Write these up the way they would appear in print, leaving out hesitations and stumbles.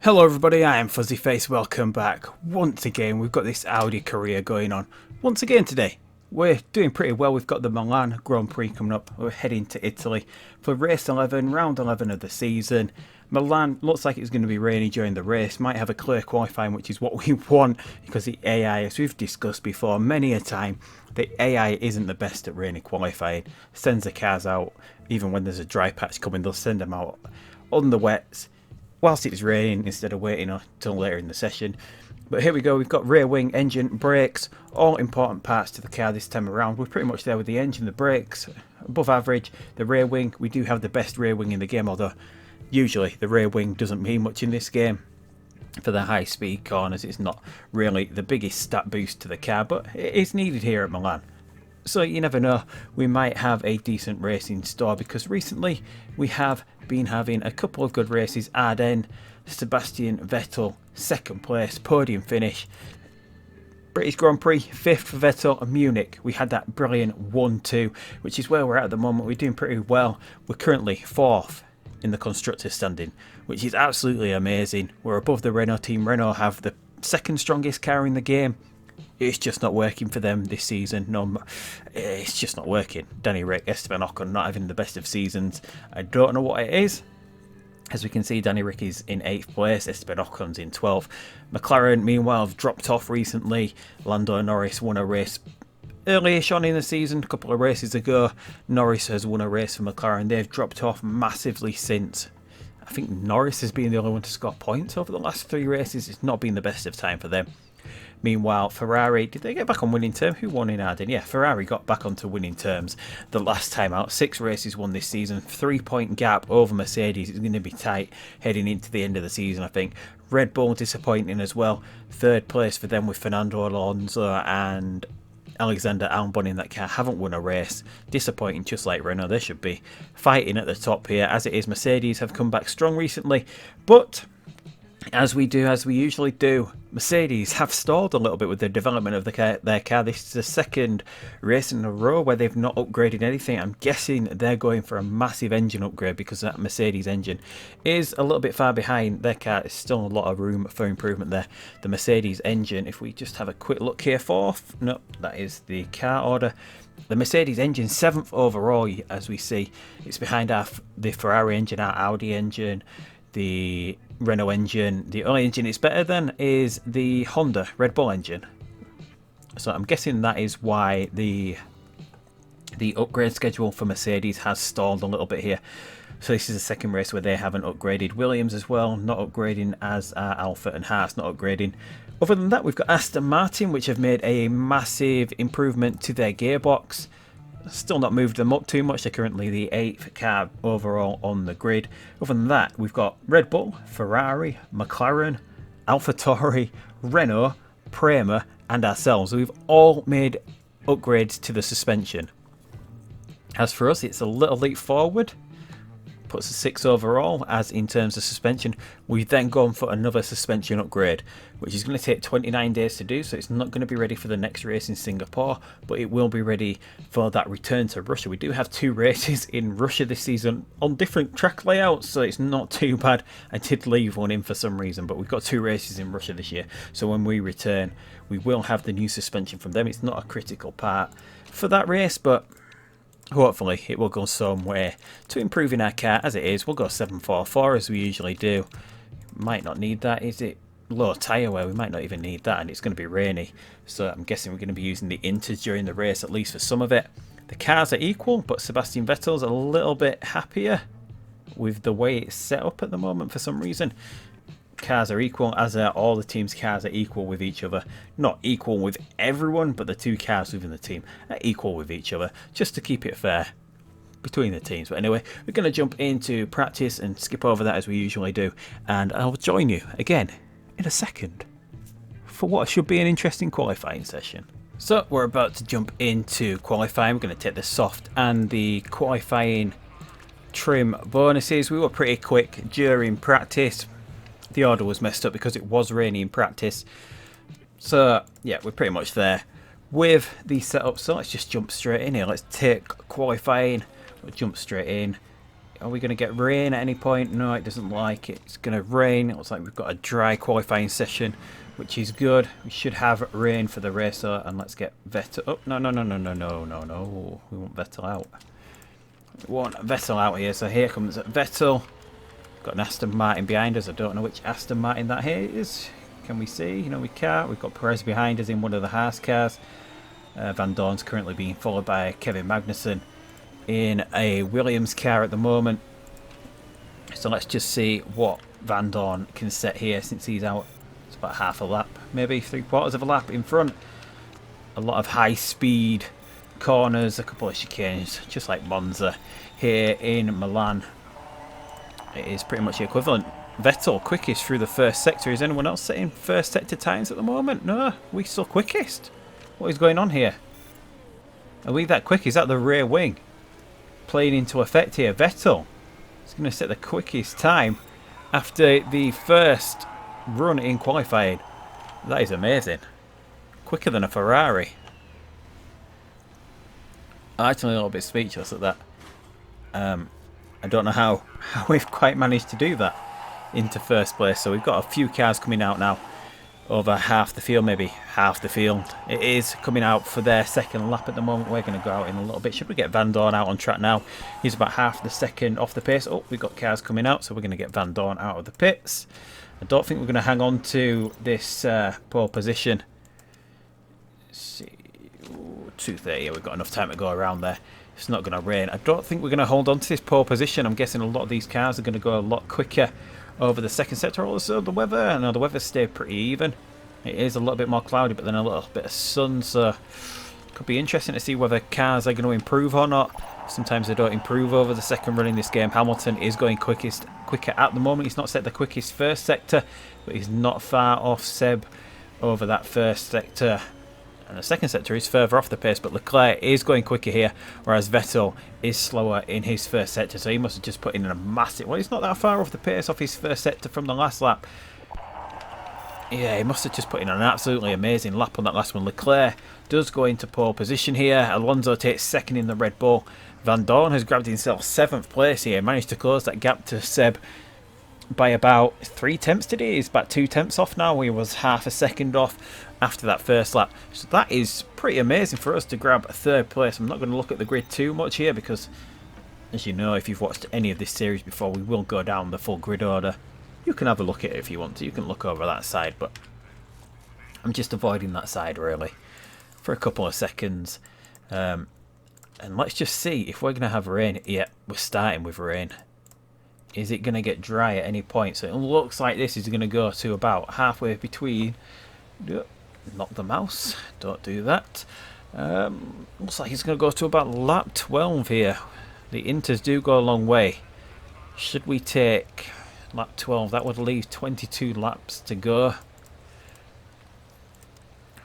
Hello everybody, I am Fuzzyface, welcome back. Once again, we've got this Audi career going on. Once again today, we're doing pretty well. We've got the Milan Grand Prix coming up. We're heading to Italy for race 11, round 11 of the season. Milan looks like it's going to be rainy during the race. Might have a clear qualifying, which is what we want, because the AI, as we've discussed before many a time, the AI isn't the best at rainy qualifying. Sends the cars out, even when there's a dry patch coming, they'll send them out on the wets whilst it's raining instead of waiting until later in the session. But here we go, we've got rear wing, engine, brakes, all important parts to the car this time around. We're pretty much there with the engine, the brakes, above average. The rear wing, we do have the best rear wing in the game, although usually the rear wing doesn't mean much in this game. For the high speed corners, it's not really the biggest stat boost to the car, but it is needed here at Milan. So you never know, we might have a decent race in store, because recently we have been having a couple of good races. Ardennes, Sebastian Vettel, second place, podium finish. British Grand Prix, 5th for Vettel, and Munich. We had that brilliant 1-2, which is where we're at the moment. We're doing pretty well. We're currently 4th in the constructors standing, which is absolutely amazing. We're above the Renault team. Renault have the second strongest car in the game. It's just not working for them this season. No, it's just not working. Danny Rick, Esteban Ocon not having the best of seasons. I don't know what it is. As we can see, Danny Rick is in 8th place, Esteban Ocon's in 12th. McLaren, meanwhile, have dropped off recently. Lando Norris won a race early-ish on in the season, a couple of races ago. Norris has won a race for McLaren. They've dropped off massively since. I think Norris has been the only one to score points over the last 3 races. It's not been the best of time for them. Meanwhile, Ferrari, did they get back on winning terms? Who won in Ardennes? Yeah, Ferrari got back onto winning terms the last time out. 6 races won this season. 3-point gap over Mercedes. It's going to be tight heading into the end of the season, I think. Red Bull disappointing as well. 3rd place for them with Fernando Alonso and Alexander Albon in that car. Haven't won a race. Disappointing, just like Renault. They should be fighting at the top here. As it is, Mercedes have come back strong recently. But as we usually do, Mercedes have stalled a little bit with the development of their car. This is the 2nd race in a row where they've not upgraded anything. I'm guessing they're going for a massive engine upgrade, because that Mercedes engine is a little bit far behind. Their car is still a lot of room for improvement there. The Mercedes engine, if we just have a quick look here, 4th. No, that is the car order. The Mercedes engine, 7th overall, as we see. It's behind the Ferrari engine, our Audi engine, the Renault engine. The only engine it's better than is the Honda Red Bull engine. So I'm guessing that is why the upgrade schedule for Mercedes has stalled a little bit here. So this is the 2nd race where they haven't upgraded. Williams as well, not upgrading, as are Alfa and Haas not upgrading. Other than that, we've got Aston Martin, which have made a massive improvement to their gearbox. Still not moved them up too much. They're currently the 8th car overall on the grid. Other than that, we've got Red Bull, Ferrari, McLaren, AlphaTauri, Renault, Prema and ourselves. We've all made upgrades to the suspension. As for us, it's a little leap forward. Puts us 6th overall. As in terms of suspension, we've then gone for another suspension upgrade, which is going to take 29 days to do, so it's not going to be ready for the next race in Singapore, but it will be ready for that return to Russia. We do have 2 races in Russia this season on different track layouts, so it's not too bad. I did leave one in for some reason, but we've got 2 races in Russia this year, so when we return we will have the new suspension from them. It's not a critical part for that race, but hopefully it will go some way to improving our car. As it is, we'll go 744 as we usually do. Might not need that. Is it low tyre wear? We might not even need that, and it's going to be rainy. So I'm guessing we're going to be using the inters during the race, at least for some of it. The cars are equal, but Sebastian Vettel's a little bit happier with the way it's set up at the moment for some reason. Cars are equal, as are all the team's cars are equal with each other. Not equal with everyone, but the 2 cars within the team are equal with each other, just to keep it fair between the teams. But anyway, we're going to jump into practice and skip over that as we usually do, and I'll join you again in a second for what should be an interesting qualifying session. So we're about to jump into qualifying. We're going to take the soft and the qualifying trim bonuses. We were pretty quick during practice. The order was messed up because it was rainy in practice. So yeah, we're pretty much there with the setup. So let's just jump straight in here. Let's take qualifying. We'll jump straight in. Are we going to get rain at any point? No, it doesn't like it. It's going to rain. It looks like we've got a dry qualifying session, which is good. We should have rain for the race, though. And let's get Vettel. Oh, no. We want Vettel out. We want Vettel out here. So here comes Vettel. Got an Aston Martin behind us. I don't know which Aston Martin that here is. Can we see? No, we can't. We've got Perez behind us in one of the Haas cars. Van Dorn's currently being followed by Kevin Magnussen in a Williams car at the moment. So let's just see what Van Dorn can set here since he's out. It's about half a lap, maybe 3/4 of a lap in front. A lot of high speed corners, a couple of chicanes, just like Monza here in Milan. It is pretty much the equivalent. Vettel quickest through the first sector. Is anyone else setting first sector times at the moment? No, we still quickest. What is going on here? Are we that quick? Is that the rear wing playing into effect here? Vettel is going to set the quickest time after the first run in qualifying. That is amazing. Quicker than a Ferrari. I'm actually a little bit speechless at that. I don't know how we've quite managed to do that into first place. So we've got a few cars coming out now. Over half the field, maybe half the field. It is coming out for their second lap at the moment. We're going to go out in a little bit. Should we get Van Dorn out on track now? He's about half the second off the pace. Oh, we've got cars coming out, so we're going to get Van Dorn out of the pits. I don't think we're going to hang on to this pole position. Let's see. Ooh, 2:30. We've got enough time to go around there. It's not going to rain. I don't think we're going to hold on to this pole position. I'm guessing a lot of these cars are going to go a lot quicker over the second sector. Also, the weather. I know the weather stayed pretty even. It is a little bit more cloudy, but then a little bit of sun. So, it could be interesting to see whether cars are going to improve or not. Sometimes they don't improve over the second run in this game. Hamilton is going quicker at the moment. He's not set the quickest first sector, but he's not far off Seb over that first sector. And the second sector is further off the pace, but Leclerc is going quicker here, whereas Vettel is slower in his first sector. So he must have just put in a massive... Well, he's not that far off the pace off his first sector from the last lap. Yeah, he must have just put in an absolutely amazing lap on that last one. Leclerc does go into pole position here. Alonso takes second in the Red Bull. Van Dorn has grabbed himself 7th place here. Managed to close that gap to Seb by about 3 tenths today. He's about 2 tenths off now. He was half a second off after that first lap. So that is pretty amazing for us to grab a 3rd place. I'm not going to look at the grid too much here because, as you know, if you've watched any of this series before, we will go down the full grid order. You can have a look at it if you want to. You can look over that side, but I'm just avoiding that side really for a couple of seconds. And let's just see if we're going to have rain. Yeah, we're starting with rain. Is it going to get dry at any point? So it looks like this is going to go to about halfway between... Knock the mouse. Don't do that. Looks like it's going to go to about lap 12 here. The Inters do go a long way. Should we take lap 12? That would leave 22 laps to go.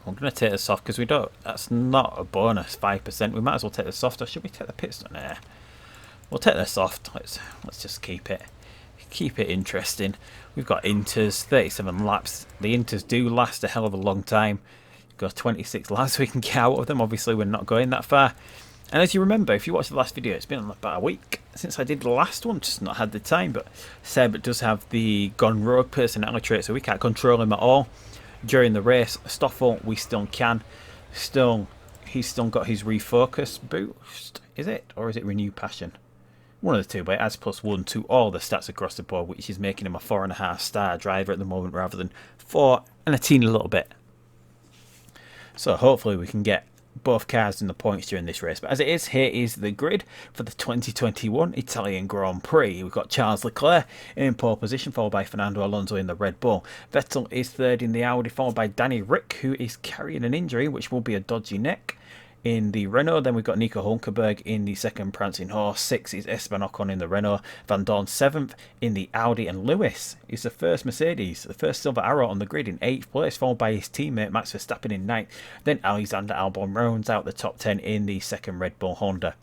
I'm going to take the soft because we don't... That's not a bonus, 5%. We might as well take the soft, or should we take the pit stop? Nah. We'll take the soft. Let's just keep it interesting. We've got Inters, 37 laps. The Inters do last a hell of a long time. We've got 26 laps we can get out of them. Obviously, we're not going that far. And as you remember, if you watched the last video, it's been about a week since I did the last one. Just not had the time. But Seb does have the gone rogue personality trait, so we can't control him at all during the race. Stoffel, we still can. He's still got his refocus boost. Is it? Or is it renew passion? One of the two, but it adds +1 to all the stats across the board, which is making him a 4.5 star driver at the moment rather than 4 and a teeny little bit. So hopefully we can get both cars in the points during this race. But as it is, here is the grid for the 2021 Italian Grand Prix. We've got Charles Leclerc in pole position, followed by Fernando Alonso in the Red Bull. Vettel is 3rd in the Audi, followed by Danny Rick, who is carrying an injury, which will be a dodgy neck, in the Renault. Then we've got Nico Hulkenberg in the 2nd prancing horse. 6th is Esteban Ocon in the Renault. Van Dorn 7th in the Audi. And Lewis is the first Mercedes, the first silver arrow on the grid in 8th place, followed by his teammate Max Verstappen in 9th. Then Alexander Albon rounds out the top 10 in the 2nd Red Bull Honda.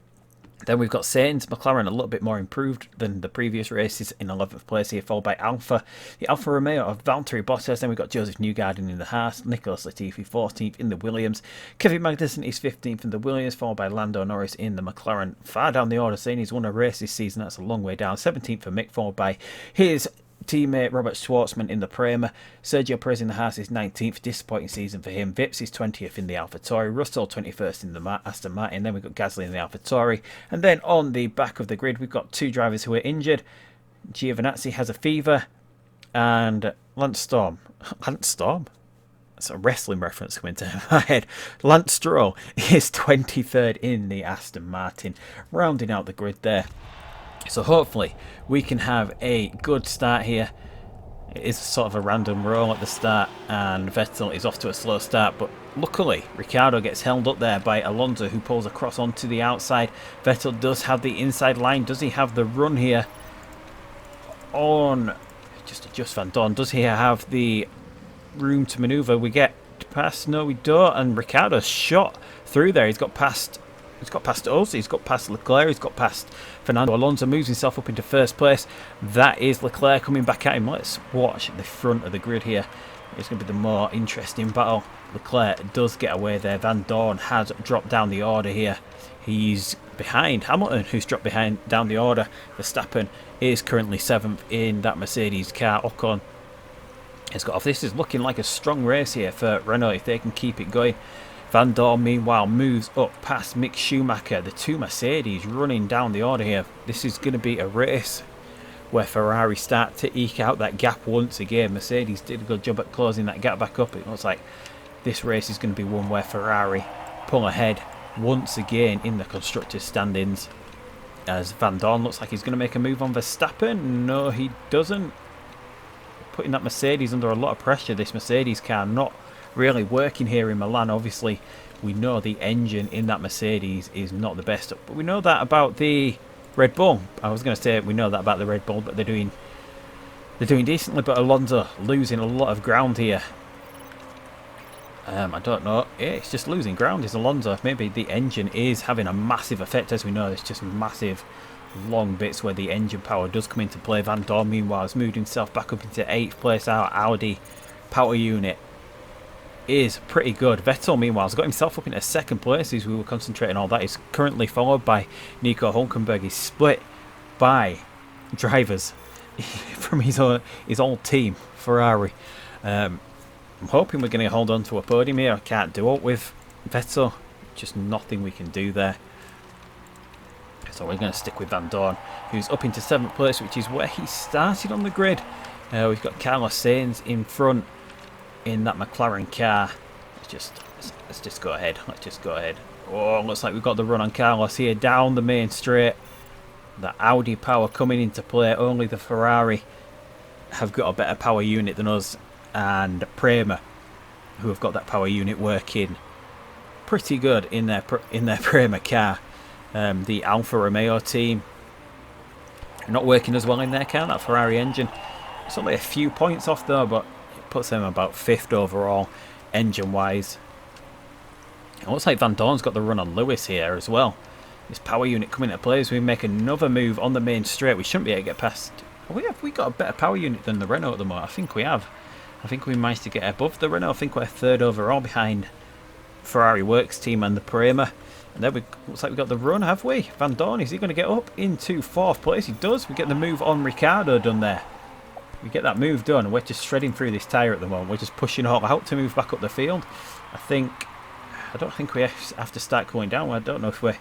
Then we've got Sainz, McLaren a little bit more improved than the previous races in 11th place here, followed by Alfa. The Alfa Romeo of Valtteri Bottas. Then we've got Joseph Newgarden in the Haas, Nicholas Latifi 14th in the Williams. Kevin Magnussen is 15th in the Williams, followed by Lando Norris in the McLaren. Far down the order, saying he's won a race this season, that's a long way down. 17th for Mick, followed by his teammate Robert Schwartzman in the Prema. Sergio Perez in the Haas is 19th. Disappointing season for him. Vips is 20th in the AlphaTauri. Russell 21st in the Aston Martin. Then we've got Gasly in the AlphaTauri. And then on the back of the grid, we've got two drivers who are injured. Giovinazzi has a fever. And Lance Storm. Lance Storm? That's a wrestling reference coming to my head. Lance Stroll is 23rd in the Aston Martin. Rounding out the grid there. So hopefully we can have a good start here. It is sort of a random roll at the start and Vettel is off to a slow start, but luckily Ricciardo gets held up there by Alonso, who pulls across onto the outside. Vettel does have the inside line. Does he have the run here on just adjust Van Dorn? Does he have the room to manoeuvre? We get past, no we don't, and Ricciardo's shot through there. He's got past us, he's got past Leclerc, he's got past Fernando Alonso, moves himself up into first place. That is Leclerc coming back at him. Let's watch the front of the grid here. It's going to be the more interesting battle. Leclerc does get away there. Van Dorn has dropped down the order here. He's behind Hamilton, who's dropped down the order. Verstappen is currently 7th in that Mercedes car. Ocon has got off. This is looking like a strong race here for Renault if they can keep it going. Van Dorn, meanwhile, moves up past Mick Schumacher. The two Mercedes running down the order here. This is going to be a race where Ferrari start to eke out that gap once again. Mercedes did a good job at closing that gap back up. It looks like this race is going to be one where Ferrari pull ahead once again in the constructors' standings. As Van Dorn looks like he's going to make a move on Verstappen. No, he doesn't. Putting that Mercedes under a lot of pressure. This Mercedes car not really working here in Milan. Obviously we know the engine in that Mercedes is not the best, but we know that about the Red Bull. I was going to say we know that about the Red Bull, but they're doing decently. But Alonso losing a lot of ground here. I don't know. Yeah, it's just losing ground is Alonso. Maybe the engine is having a massive effect. As we know, there's just massive long bits where the engine power does come into play. Van Dorn meanwhile has moved himself back up into 8th place. Our Audi power unit is pretty good. Vettel meanwhile has got himself up into 2nd place as we were concentrating on all that. He's currently followed by Nico Hulkenberg. He's split by drivers from his old team, Ferrari. I'm hoping we're going to hold on to a podium here. I can't do it with Vettel. Just nothing we can do there. So we're going to stick with Van Dorn, who's up into 7th place, which is where he started on the grid. We've got Carlos Sainz in front in that McLaren car. Let's just go ahead. Let's just go ahead. Oh, looks like we've got the run on Carlos here down the main straight. The Audi power coming into play. Only the Ferrari have got a better power unit than us, and Prema, who have got that power unit working pretty good in their Prema car. The Alfa Romeo team not working as well in their car. That Ferrari engine. It's only a few points off though, but puts them about 5th overall engine wise. It looks like Van Dorn's got the run on Lewis here as well. This power unit coming into play as we make another move on the main straight. We shouldn't be able to get past. Have we got a better power unit than the Renault at the moment? I think we have. I think we managed to get above the Renault. I think we're 3rd overall behind Ferrari Works team and the Prema. And then looks like we got the run, have we? Van Dorn, is he going to get up into 4th place? He does. We get the move on Ricciardo done there. We get that move done. We're just shredding through this tyre at the moment. We're just pushing all out to move back up the field. I don't think we have to start cooling down. I don't know if we're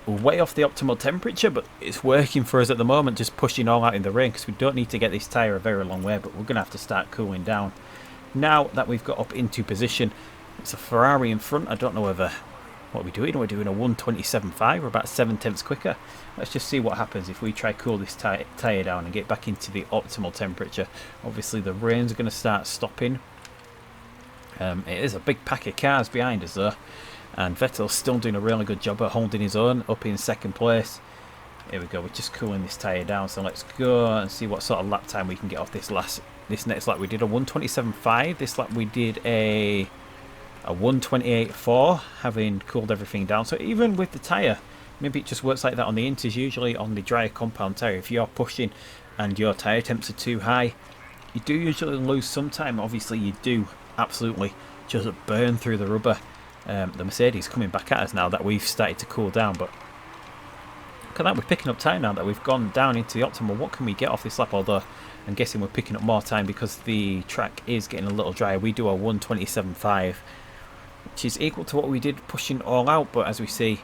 way off the optimal temperature, but it's working for us at the moment, just pushing all out in the rain, because we don't need to get this tyre a very long way, but we're going to have to start cooling down. Now that we've got up into position, it's a Ferrari in front. I don't know whether... What are we doing? We're doing a 127.5. We're about 7/10 quicker. Let's just see what happens if we try cool this tyre down and get back into the optimal temperature. Obviously the rain's going to start stopping. It is a big pack of cars behind us though, and Vettel's still doing a really good job at holding his own up in 2nd place. Here we go. We're just cooling this tyre down, so let's go and see what sort of lap time we can get off this next lap. We did a 127.5. This lap we did a 128.4, having cooled everything down. So even with the tyre Maybe it just works like that on the inters. Usually on the drier compound tyre, if you're pushing and your tyre temps are too high, you do usually lose some time. Obviously you do absolutely just burn through the rubber. The Mercedes coming back at us now that we've started to cool down, but look at that, we're picking up time now that we've gone down into the optimal. What can we get off this lap? Although I'm guessing we're picking up more time because the track is getting a little drier. We do a 1:27.5, which is equal to what we did pushing all out, but as we see,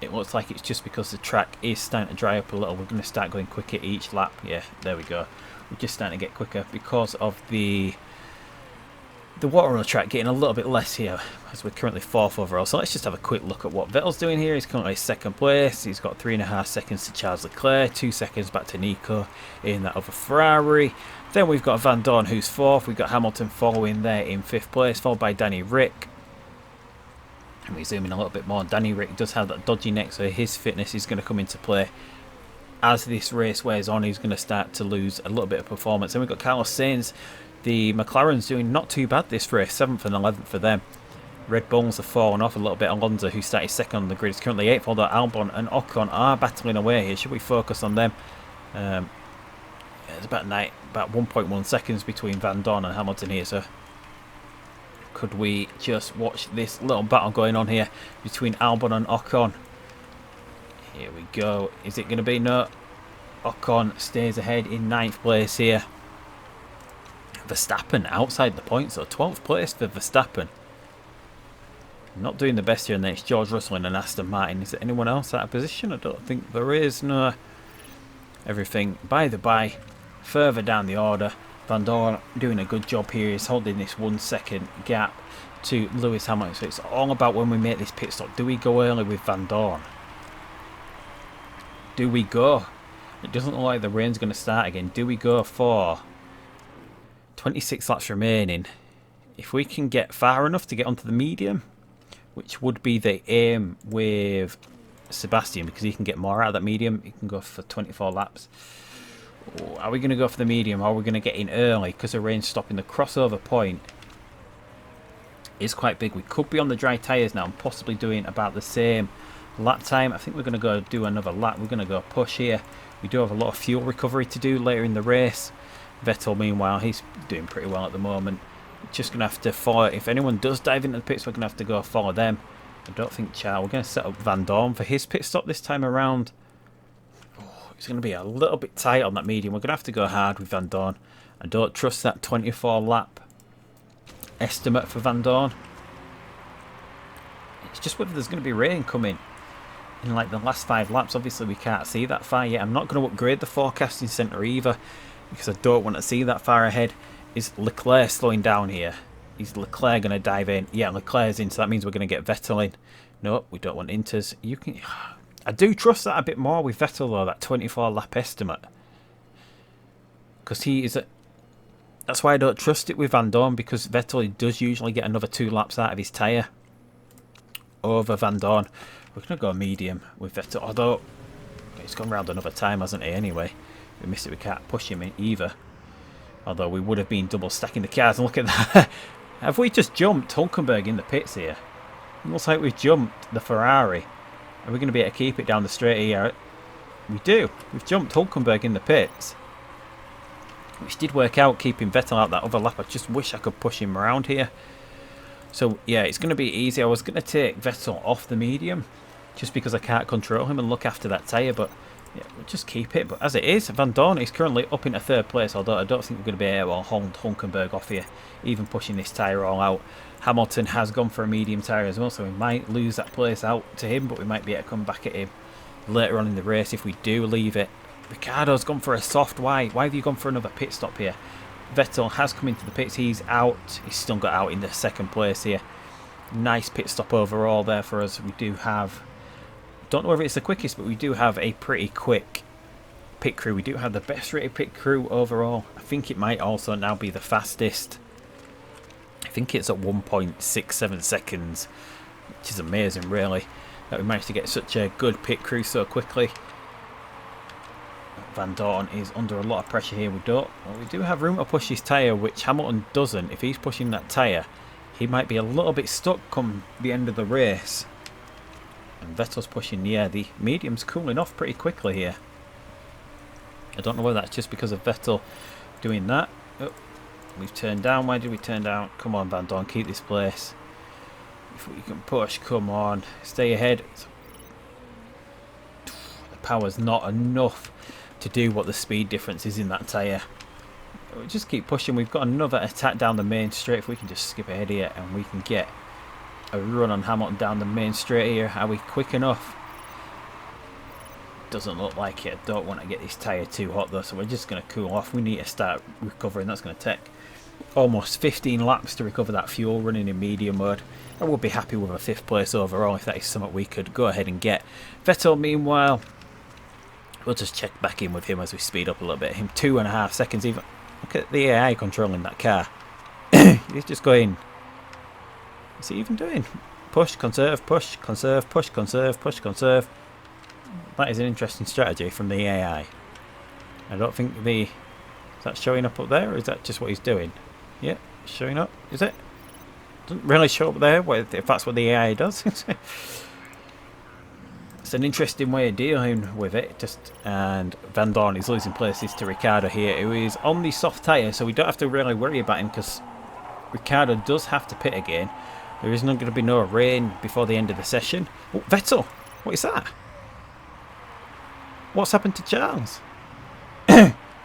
it looks like it's just because the track is starting to dry up a little. We're going to start going quicker each lap. Yeah, there we go. We're just starting to get quicker because of the water on the track getting a little bit less here, as we're currently 4th overall. So let's just have a quick look at what Vettel's doing here. He's currently 2nd place. He's got 3.5 seconds to Charles Leclerc, 2 seconds back to Nico in that other Ferrari. Then we've got Van Dorn, who's 4th. We've got Hamilton following there in 5th place, followed by Danny Rick. And we zoom in a little bit more. Danny Rick does have that dodgy neck, so his fitness is going to come into play. As this race wears on, he's going to start to lose a little bit of performance. Then we've got Carlos Sainz. The McLaren's doing not too bad this race, 7th and 11th for them. Red Bulls have fallen off a little bit. Alonso, who started 2nd on the grid, is currently 8th, although Albon and Ocon are battling away here. Should we focus on them? It's about 1.1 seconds between Van Dorn and Hamilton here, so could we just watch this little battle going on here between Albon and Ocon? Here we go. Is it going to be? No. Ocon stays ahead in 9th place here. Verstappen outside the points, so 12th place for Verstappen. Not doing the best here, and then it's George Russell and Aston Martin. Is there anyone else out of position? I don't think there is. No. Everything by the by. Further down the order, Van Dorn doing a good job here. He's holding this 1 second gap to Lewis Hamilton. So it's all about when we make this pit stop. Do we go early with Van Dorn? Do we go? It doesn't look like the rain's going to start again. Do we go for 26 laps remaining? If we can get far enough to get onto the medium, which would be the aim with Sebastian, because he can get more out of that medium. He can go for 24 laps. Oh, are we going to go for the medium, or are we going to get in early because the rain's stopping? The crossover point is quite big. We could be on the dry tyres now and possibly doing about the same lap time. I think we're going to go do another lap. We're going to go push here. We do have a lot of fuel recovery to do later in the race. Vettel, meanwhile, he's doing pretty well at the moment. Just going to have to follow. If anyone does dive into the pits, we're going to have to go follow them. I don't think Charles. We're going to set up Van Dorn for his pit stop this time around. Oh, it's going to be a little bit tight on that medium. We're going to have to go hard with Van Dorn. I don't trust that 24 lap estimate for Van Dorn. It's just whether there's going to be rain coming in like the last 5 laps. Obviously we can't see that far yet. I'm not going to upgrade the forecasting centre either, because I don't want to see that far ahead. Is Leclerc slowing down here? Is Leclerc going to dive in? Yeah, Leclerc's in, so that means we're going to get Vettel in. No, we don't want Inters. You can. I do trust that a bit more with Vettel though, that 24 lap estimate, because he is a. That's why I don't trust it with Van Dorn, because Vettel does usually get another 2 laps out of his tyre over Van Dorn. We're going to go medium with Vettel, although he's gone round another time, hasn't he? Anyway, we missed it. We can't push him in either. Although we would have been double stacking the cars. And look at that. Have we just jumped Hulkenberg in the pits here? It looks like we've jumped the Ferrari. Are we going to be able to keep it down the straight here? We do. We've jumped Hulkenberg in the pits, which did work out, keeping Vettel out that other lap. I just wish I could push him around here. So yeah, it's going to be easy. I was going to take Vettel off the medium just because I can't control him and look after that tyre, but yeah, we'll just keep it. But as it is, Van Dorn is currently up into 3rd place, although I don't think we're going to be able to hold Hulkenberg off here, even pushing this tyre all out. Hamilton has gone for a medium tyre as well, so we might lose that place out to him, but we might be able to come back at him later on in the race if we do leave it. Ricciardo's gone for a soft. Why have you gone for another pit stop here? Vettel has come into the pits. He's out. He's still got out in the 2nd place here. Nice pit stop overall there for us. We do have... Don't know whether it's the quickest, but we do have a pretty quick pit crew. We do have the best rated pit crew overall. I think it might also now be the fastest. I think it's at 1.67 seconds, which is amazing really, that we managed to get such a good pit crew so quickly. Van Dorn is under a lot of pressure here. We do have room to push his tyre, which Hamilton doesn't. If he's pushing that tyre, he might be a little bit stuck come the end of the race. And Vettel's pushing, yeah, the medium's cooling off pretty quickly here. I don't know whether that's just because of Vettel doing that. Oh, we've turned down. Why did we turn down? Come on, Van Dorn, keep this place. If we can push, come on. Stay ahead. The power's not enough to do what the speed difference is in that tyre. We'll just keep pushing. We've got another attack down the main straight. If we can just skip ahead here and we can get a run on Hamilton down the main straight here. Are we quick enough? Doesn't look like it. I don't want to get this tyre too hot though, so we're just going to cool off. We need to start recovering. That's going to take almost 15 laps to recover that fuel running in medium mode. I would be happy with a 5th place overall if that is something we could go ahead and get. Vettel, meanwhile, we'll just check back in with him as we speed up a little bit. Him 2.5 seconds even. Look at the AI controlling that car. He's just going. What's he even doing? Push, conserve, push, conserve, push, conserve, push, conserve. That is an interesting strategy from the AI. I don't think the... Is that showing up there, or is that just what he's doing? Yeah, showing up, is it? Doesn't really show up there, if that's what the AI does. It's an interesting way of dealing with it. And Van Dorn is losing places to Ricciardo here, who is on the soft tyre, so we don't have to really worry about him because Ricciardo does have to pit again. There is not going to be no rain before the end of the session. Oh, Vettel! What is that? What's happened to Charles?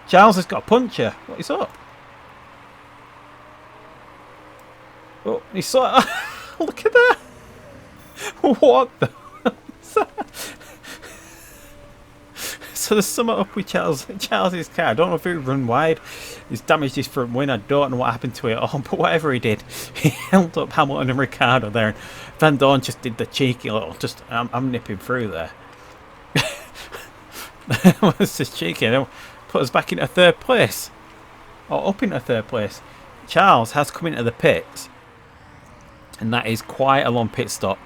Charles has got a puncture. What is up? Oh, he saw. Look at that! What the? So there's something up with Charles's car. I don't know if he run wide. He's damaged his front wing. I don't know what happened to it all, but whatever he did, he held up Hamilton and Ricciardo there. And Van Dorn just did the cheeky little. I'm nipping through there. It's just cheeky. Put us back into 3rd place, or up into 3rd place. Charles has come into the pits, and that is quite a long pit stop.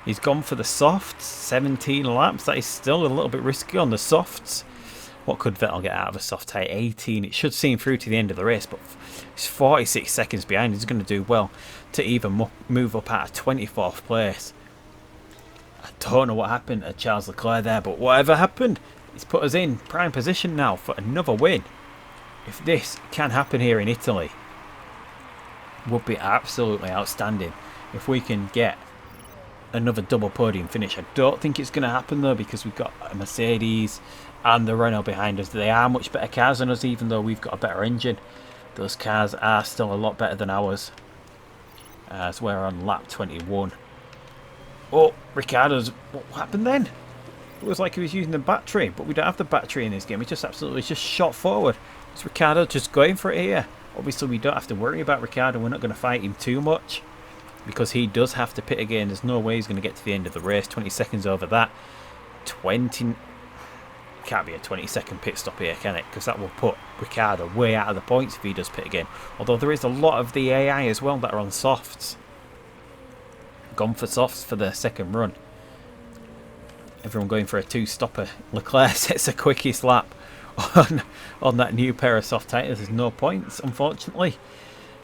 He's gone for the softs, 17 laps. That is still a little bit risky on the softs. What could Vettel get out of a soft tyre? 18. It should see him through to the end of the race, but he's 46 seconds behind. He's going to do well to even move up out of 24th place. I don't know what happened to Charles Leclerc there, but whatever happened, he's put us in prime position now for another win. If this can happen here in Italy, would be absolutely outstanding. If we can get another double podium finish. I don't think it's going to happen though, because we've got a Mercedes and the Renault behind us. They are much better cars than us, even though we've got a better engine. Those cars are still a lot better than ours, as we're on lap 21. Oh, Ricciardo's... What happened then? It was like he was using the battery, but we don't have the battery in this game. He just absolutely just shot forward. It's Ricciardo just going for it here. Obviously we don't have to worry about Ricciardo. We're not going to fight him too much, because he does have to pit again. There's no way he's going to get to the end of the race. 20 seconds over that. 20... Can't be a 20-second pit stop here, can it? Because that will put Ricciardo way out of the points if he does pit again. Although there is a lot of the AI as well that are on softs. Gone for softs for the second run. Everyone going for a 2-stopper. Leclerc sets the quickest lap on that new pair of soft tyres. There's no points, unfortunately,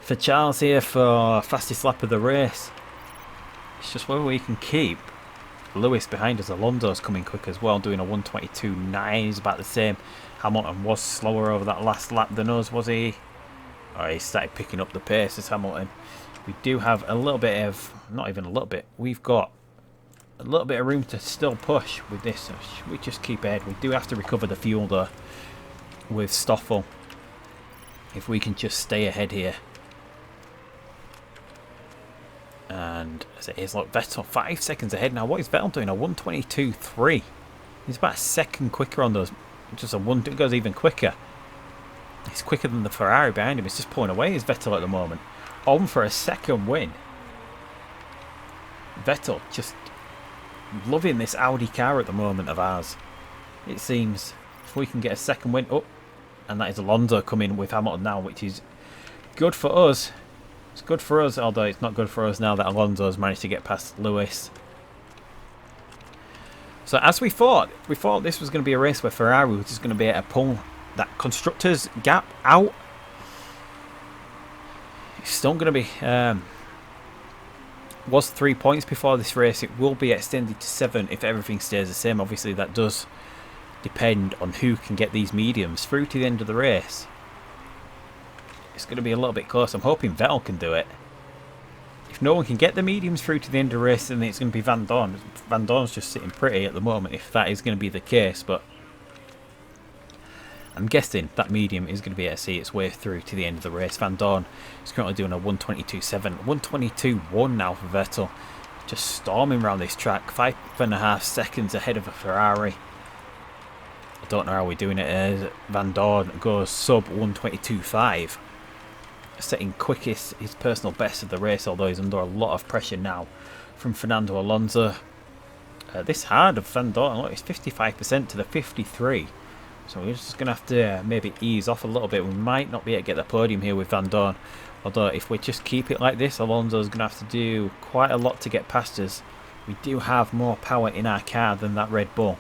for Charles here for fastest lap of the race. It's just whether we can keep Lewis behind us. Alonso's coming quick as well, doing a 1:22.9. He's about the same. Hamilton was slower over that last lap than us, was he? Oh, he started picking up the pace as Hamilton. We do have a little bit of, not even a little bit, we've got a little bit of room to still push with this. So we just keep ahead. We do have to recover the fuel though with Stoffel. If we can just stay ahead here. And as it is, look, Vettel 5 seconds ahead now. What is Vettel doing? A 1:22.3. He's about a second quicker on those. Just a one. It goes even quicker. He's quicker than the Ferrari behind him. He's just pulling away his Vettel at the moment. On for a second win. Vettel just loving this Audi car at the moment of ours. It seems if we can get a second win. Oh, and that is Alonso coming with Hamilton now, which is good for us. It's good for us, although it's not good for us now that Alonso's managed to get past Lewis. So as we thought this was going to be a race where Ferrari was just going to be able to pull that constructors gap out. It's still going to be was 3 points before this race. It will be extended to 7 if everything stays the same. Obviously that does depend on who can get these mediums through to the end of the race. It's going to be a little bit close. I'm hoping Vettel can do it. If no one can get the mediums through to the end of the race, then it's going to be Van Dorn. Van Dorn's just sitting pretty at the moment if that is going to be the case, but I'm guessing that medium is going to be able to see its way through to the end of the race. Van Dorn is currently doing a 1:22.7, 1:22.1 now for Vettel. Just storming around this track, 5.5 seconds ahead of a Ferrari. I don't know how we're doing it as Van Dorn goes sub 1:22.5. Setting quickest, his personal best of the race, although he's under a lot of pressure now from Fernando Alonso. This hard of Van Dorn, look, it's 55% to the 53%. So we're just going to have to maybe ease off a little bit. We might not be able to get the podium here with Van Dorn. Although if we just keep it like this, Alonso's going to have to do quite a lot to get past us. We do have more power in our car than that Red Bull.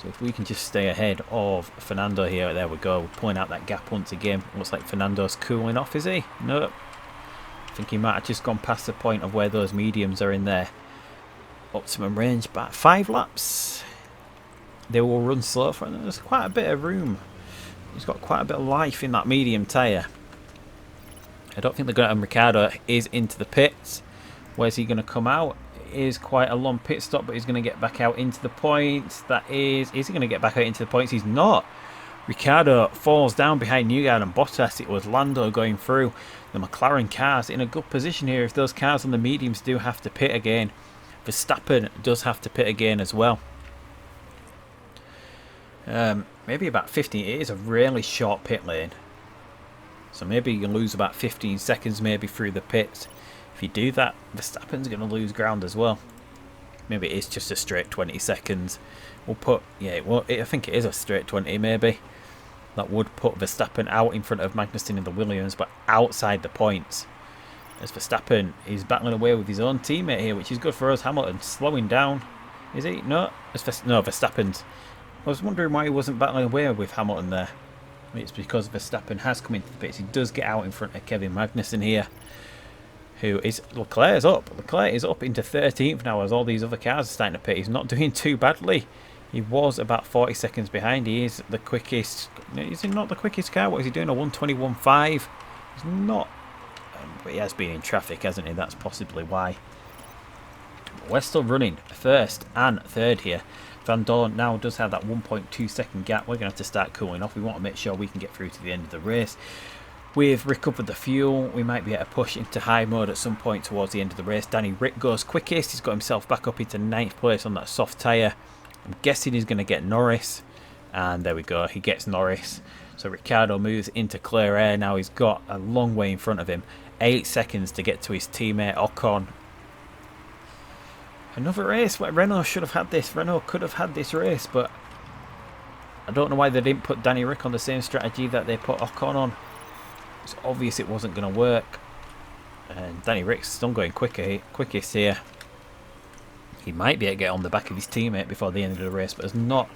So if we can just stay ahead of Fernando here, there we go. We're pulling out that gap once again. Looks like Fernando's cooling off, is he? No. I think he might have just gone past the point of where those mediums are in there. Optimum range, about 5 laps. They will run slow for him. There's quite a bit of room. He's got quite a bit of life in that medium tyre. I don't think they're going to... And Ricciardo is into the pits. Where's he going to come out? It is quite a long pit stop, but he's going to get back out into the points. Is he going to get back out into the points? He's not. Ricciardo falls down behind Newgarden and Bottas. It was Lando going through. The McLaren cars in a good position here. If those cars on the mediums do have to pit again, Verstappen does have to pit again as well. Maybe about 15. It is a really short pit lane, so maybe you lose about 15 seconds maybe through the pits. If you do that, Verstappen's going to lose ground as well. Maybe it is just a straight 20 seconds. We'll put, yeah, well, I think it is a straight 20 maybe. That would put Verstappen out in front of Magnussen in the Williams, but outside the points, as Verstappen is battling away with his own teammate here, which is good for us. Hamilton slowing down, is he? No, no, Verstappen's. I was wondering why he wasn't battling away with Hamilton there. It's because Verstappen has come into the pits. He does get out in front of Kevin Magnussen here, who is... Leclerc's up. Leclerc is up into 13th now as all these other cars are starting to pit. He's not doing too badly. He was about 40 seconds behind. He is the quickest... Is he not the quickest car? What is he doing? A 1:21.5? He's not... But he has been in traffic, hasn't he? That's possibly why. We're still running first and third here. Van Dorn now does have that 1.2 second gap. We're going to have to start cooling off. We want to make sure we can get through to the end of the race. We've recovered the fuel. We might be able to push into high mode at some point towards the end of the race. Danny Rick goes quickest. He's got himself back up into 9th place on that soft tyre. I'm guessing he's going to get Norris. And there we go. He gets Norris. So Ricciardo moves into clear air. Now he's got a long way in front of him. 8 seconds to get to his teammate Ocon. Another race where Renault should have had this. Renault could have had this race, but I don't know why they didn't put Danny Rick on the same strategy that they put Ocon on. It's obvious it wasn't going to work. And Danny Rick's still going quickest here. He might be able to get on the back of his teammate before the end of the race, but there's not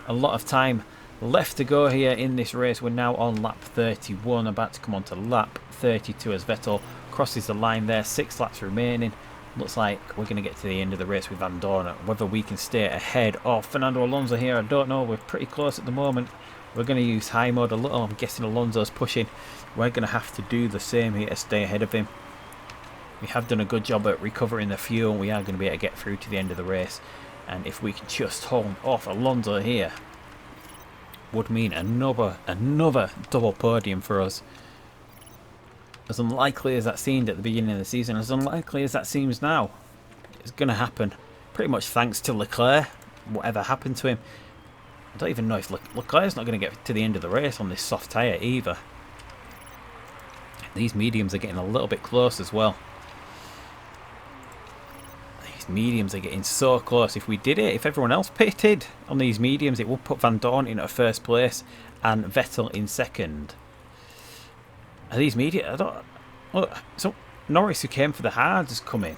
a lot of time left to go here in this race. We're now on lap 31, about to come on to lap 32 as Vettel crosses the line there. 6 laps remaining. Looks like we're going to get to the end of the race with Van Dorn. Whether we can stay ahead of Fernando Alonso here, I don't know. We're pretty close at the moment. We're going to use high mode a little. I'm guessing Alonso's pushing. We're going to have to do the same here to stay ahead of him. We have done a good job at recovering the fuel. We are going to be able to get through to the end of the race. And if we can just hold off Alonso here, would mean another double podium for us. As unlikely as that seemed at the beginning of the season, as unlikely as that seems now, it's going to happen. Pretty much thanks to Leclerc, whatever happened to him. I don't even know if Leclerc's not going to get to the end of the race on this soft tyre either. These mediums are getting a little bit close as well. These mediums are getting so close. If we did it, if everyone else pitted on these mediums, it would put Van Dorn in at first place and Vettel in second. Are these media? I don't. Look, so Norris, who came for the hards, has come in.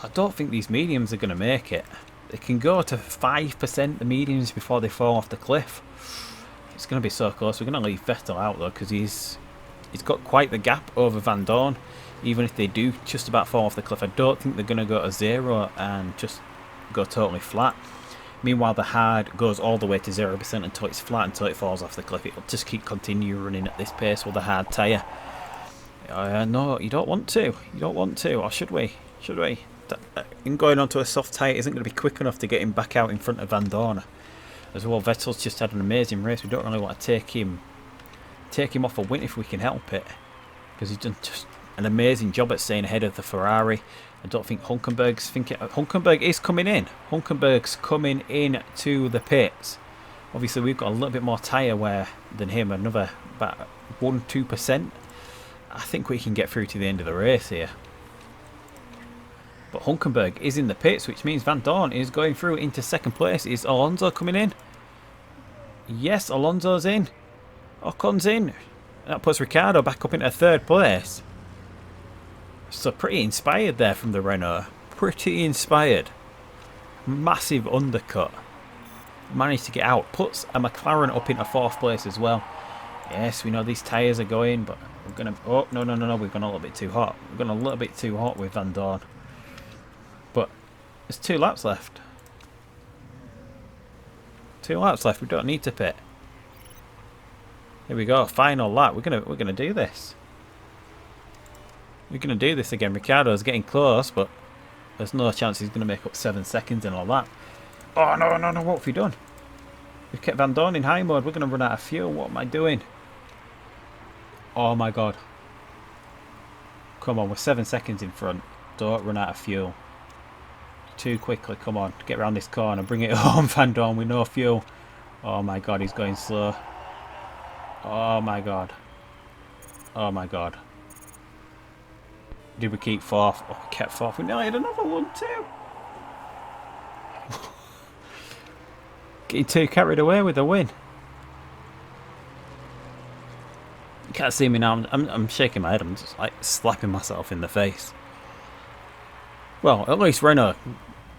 I don't think these mediums are going to make it. They can go to 5% the mediums before they fall off the cliff. It's going to be so close. We're going to leave Vettel out though because he's He's got quite the gap over Van Dorn. Even if they do just about fall off the cliff, I don't think they're going to go to 0 and just go totally flat. Meanwhile, the hard goes all the way to 0% until it's flat, until it falls off the cliff. It'll just continue running at this pace with a hard tyre. No, you don't want to. You don't want to. Or should we? Should we? Going onto a soft tyre isn't going to be quick enough to get him back out in front of Van Dorn. As well, Vettel's just had an amazing race. We don't really want to take him off a win if we can help it, because he's done just an amazing job at staying ahead of the Ferrari. I don't think Hulkenberg's thinking. Hulkenberg is coming in. Hulkenberg's coming in to the pits. Obviously, we've got a little bit more tyre wear than him, another about 1-2%. I think we can get through to the end of the race here. But Hulkenberg is in the pits, which means Van Dorn is going through into second place. Is Alonso coming in? Yes, Alonso's in. Ocon's in. That puts Ricciardo back up into third place. So pretty inspired there from the Renault. Pretty inspired. Massive undercut. Managed to get out. Puts a McLaren up into fourth place as well. Yes, we know these tyres are going, but we're going to... Oh, no. We've gone a little bit too hot. We've gone a little bit too hot with Van Dorn. But there's 2 laps left. 2 laps left. We don't need to pit. Here we go. Final lap. We're gonna do this. We're going to do this again. Ricciardo's getting close, but there's no chance he's going to make up 7 seconds in a lap. Oh, no. What have we done? We've kept Van Dorn in high mode. We're going to run out of fuel. What am I doing? Oh, my God. Come on, we're 7 seconds in front. Don't run out of fuel. Too quickly. Come on. Get around this corner. Bring it home, Van Dorn, with no fuel. Oh, my God. He's going slow. Oh, my God. Oh, my God. Did we keep fourth? Oh, we kept fourth. We nearly had another one too. Getting too carried away with the win. You can't see me now. I'm shaking my head. I'm just like slapping myself in the face. Well, at least Renault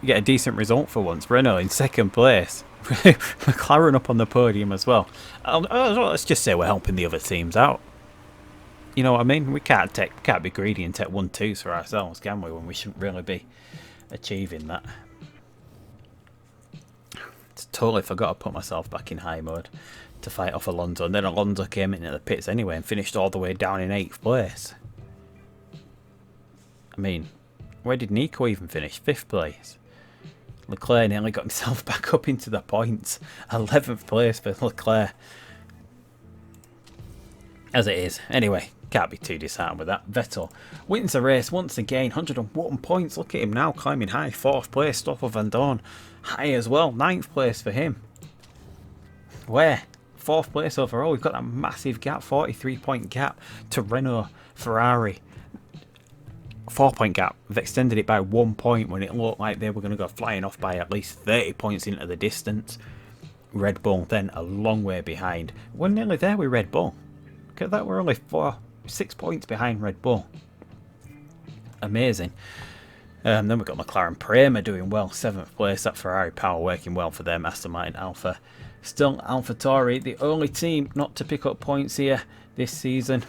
get a decent result for once. Renault in second place. McLaren up on the podium as well. Let's just say we're helping the other teams out. You know what I mean? We can't be greedy and take 1-2s for ourselves, can we? When we shouldn't really be achieving that. Totally forgot to put myself back in high mode to fight off Alonso, and then Alonso came into the pits anyway and finished all the way down in 8th place. I mean, where did Nico even finish? 5th place. Leclerc nearly got himself back up into the points. 11th place for Leclerc. As it is. Anyway, can't be too disheartened with that. Vettel wins the race once again. 101 points. Look at him now climbing high. 4th place. Stoffel Van Dorn high as well. 9th place for him. Where? 4th place overall. We've got that massive gap. 43-point gap to Renault, Ferrari. 4-point gap. We've extended it by 1 point when it looked like they were going to go flying off by at least 30 points into the distance. Red Bull then a long way behind. We're nearly there with Red Bull. Look at that, we're only 6 points behind Red Bull. Amazing. Then we've got McLaren Prema doing well, 7th place. That Ferrari power working well for them. Aston Martin Alpha. Still AlphaTauri, the only team not to pick up points here this season.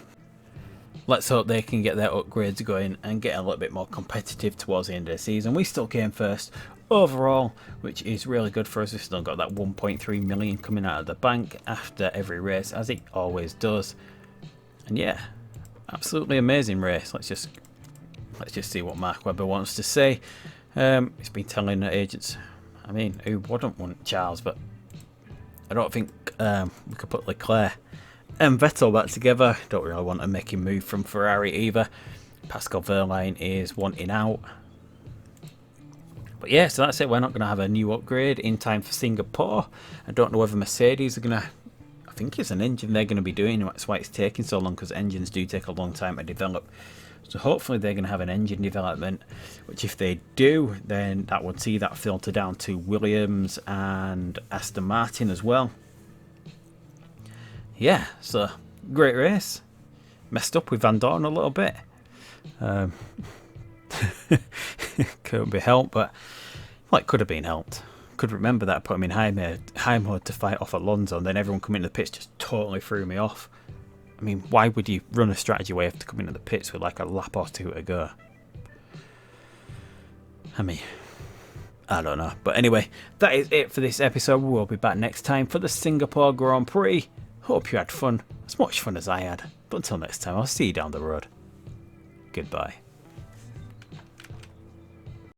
Let's hope they can get their upgrades going and get a little bit more competitive towards the end of the season. We still came first overall, which is really good for us. We've still got that 1.3 million coming out of the bank after every race, as it always does. And yeah, absolutely amazing race. Let's just see what Mark Webber wants to say. He's been telling the agents, I mean, who wouldn't want Charles, but I don't think we could put Leclerc and Vettel back together. Don't really want to make him move from Ferrari either. Pascal Wehrlein is wanting out. But yeah, so that's it. We're not going to have a new upgrade in time for Singapore. I don't know whether Mercedes are going to... I think it's an engine they're going to be doing. That's why it's taking so long, because engines do take a long time to develop. So hopefully they're going to have an engine development, which if they do, then that would see that filter down to Williams and Aston Martin as well. Yeah, so great race. Messed up with Van Dorn a little bit. Couldn't be helped, but well, it could have been helped. Could remember that, put him in high mode to fight off Alonso, and then everyone coming into the pits just totally threw me off. I mean, why would you run a strategy where you have to come into the pits with like a lap or two to go? I mean, I don't know. But anyway, that is it for this episode. We'll be back next time for the Singapore Grand Prix. Hope you had fun, as much fun as I had. But until next time, I'll see you down the road. Goodbye.